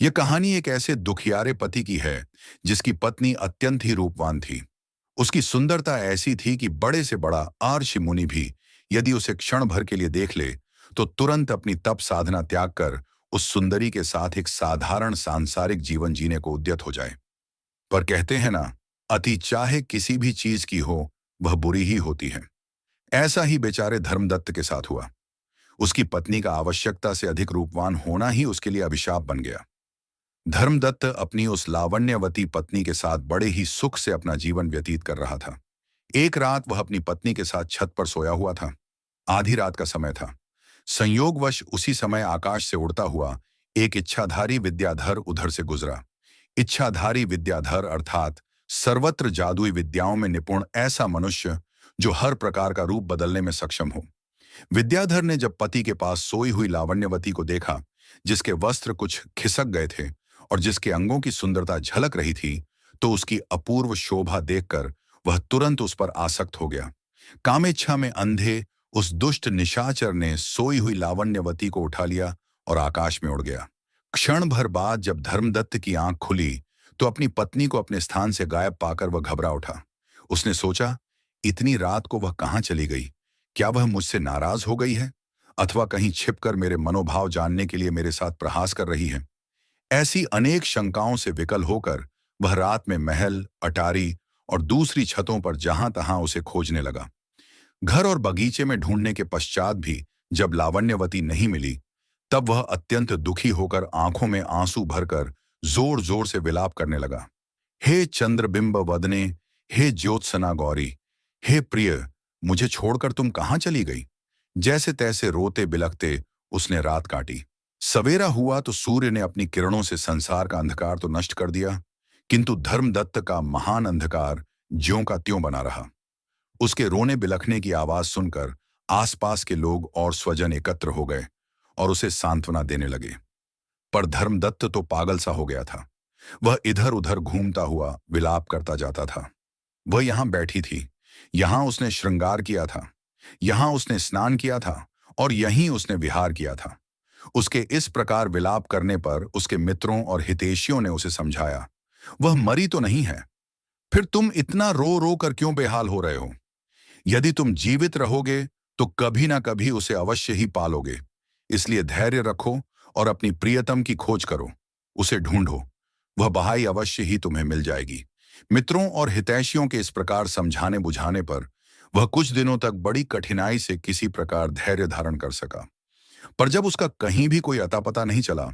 यह कहानी एक ऐसे दुखियारे पति की है जिसकी पत्नी अत्यंत ही रूपवान थी। उसकी सुंदरता ऐसी थी कि बड़े से बड़ा आर्ष मुनि भी यदि उसे क्षण भर के लिए देख ले तो तुरंत अपनी तप साधना त्याग कर उस सुंदरी के साथ एक साधारण सांसारिक जीवन जीने को उद्यत हो जाए। पर कहते हैं ना, अति चाहे किसी भी चीज की हो, वह बुरी ही होती है। ऐसा ही बेचारे धर्मदत्त के साथ हुआ। उसकी पत्नी का आवश्यकता से अधिक रूपवान होना ही उसके लिए अभिशाप बन गया। धर्मदत्त अपनी उस लावण्यवती पत्नी के साथ बड़े ही सुख से अपना जीवन व्यतीत कर रहा था। एक रात वह अपनी पत्नी के साथ छत पर सोया हुआ था। आधी रात का समय था। संयोगवश उसी समय आकाश से उड़ता हुआ एक इच्छाधारी विद्याधर उधर से गुजरा। इच्छाधारी विद्याधर अर्थात सर्वत्र जादुई विद्याओं में निपुण ऐसा मनुष्य जो हर प्रकार का रूप बदलने में सक्षम हो। विद्याधर ने जब पति के पास सोई हुई लावण्यवती को देखा, जिसके वस्त्र कुछ खिसक गए थे और जिसके अंगों की सुंदरता झलक रही थी, तो उसकी अपूर्व शोभा देखकर वह तुरंत उस पर आसक्त हो गया। कामेच्छा में अंधे उस दुष्ट निशाचर ने सोई हुई लावण्यवती को उठा लिया और आकाश में उड़ गया। क्षण भर बाद जब धर्मदत्त की आंख खुली तो अपनी पत्नी को अपने स्थान से गायब पाकर वह घबरा उठा। उसने सोचा, इतनी रात को वह कहाँ चली गई? क्या वह मुझसे नाराज हो गई है अथवा कहीं छिपकर मेरे मनोभाव जानने के लिए मेरे साथ प्रहास कर रही है? ऐसी अनेक शंकाओं से विकल होकर वह रात में महल, अटारी और दूसरी छतों पर जहां तहां उसे खोजने लगा। घर और बगीचे में ढूंढने के पश्चात भी जब लावण्यवती नहीं मिली, तब वह अत्यंत दुखी होकर आंखों में आंसू भरकर जोर जोर से विलाप करने लगा। हे चंद्रबिंब वदने, हे ज्योत्सना गौरी, हे प्रिय, मुझे छोड़कर तुम कहाँ चली गई? जैसे तैसे रोते बिलखते उसने रात काटी। सवेरा हुआ तो सूर्य ने अपनी किरणों से संसार का अंधकार तो नष्ट कर दिया, किंतु धर्मदत्त का महान अंधकार ज्यों का त्यों बना रहा। उसके रोने बिलखने की आवाज सुनकर आसपास के लोग और स्वजन एकत्र हो गए और उसे सांत्वना देने लगे। पर धर्मदत्त तो पागल सा हो गया था। वह इधर उधर घूमता हुआ विलाप करता जाता था। वह यहां बैठी थी, यहां उसने श्रृंगार किया था, यहां उसने स्नान किया था और यहीं उसने विहार किया था। उसके इस प्रकार विलाप करने पर उसके मित्रों और हितैषियों ने उसे समझाया, वह मरी तो नहीं है, फिर तुम इतना रो रो कर क्यों बेहाल हो रहे हो? यदि तुम जीवित रहोगे तो कभी ना कभी उसे अवश्य ही पालोगे। इसलिए धैर्य रखो और अपनी प्रियतम की खोज करो, उसे ढूंढो, वह बहाई अवश्य ही तुम्हें मिल जाएगी। मित्रों और हितैषियों के इस प्रकार समझाने बुझाने पर वह कुछ दिनों तक बड़ी कठिनाई से किसी प्रकार धैर्य धारण कर सका। पर जब उसका कहीं भी कोई अता पता नहीं चला,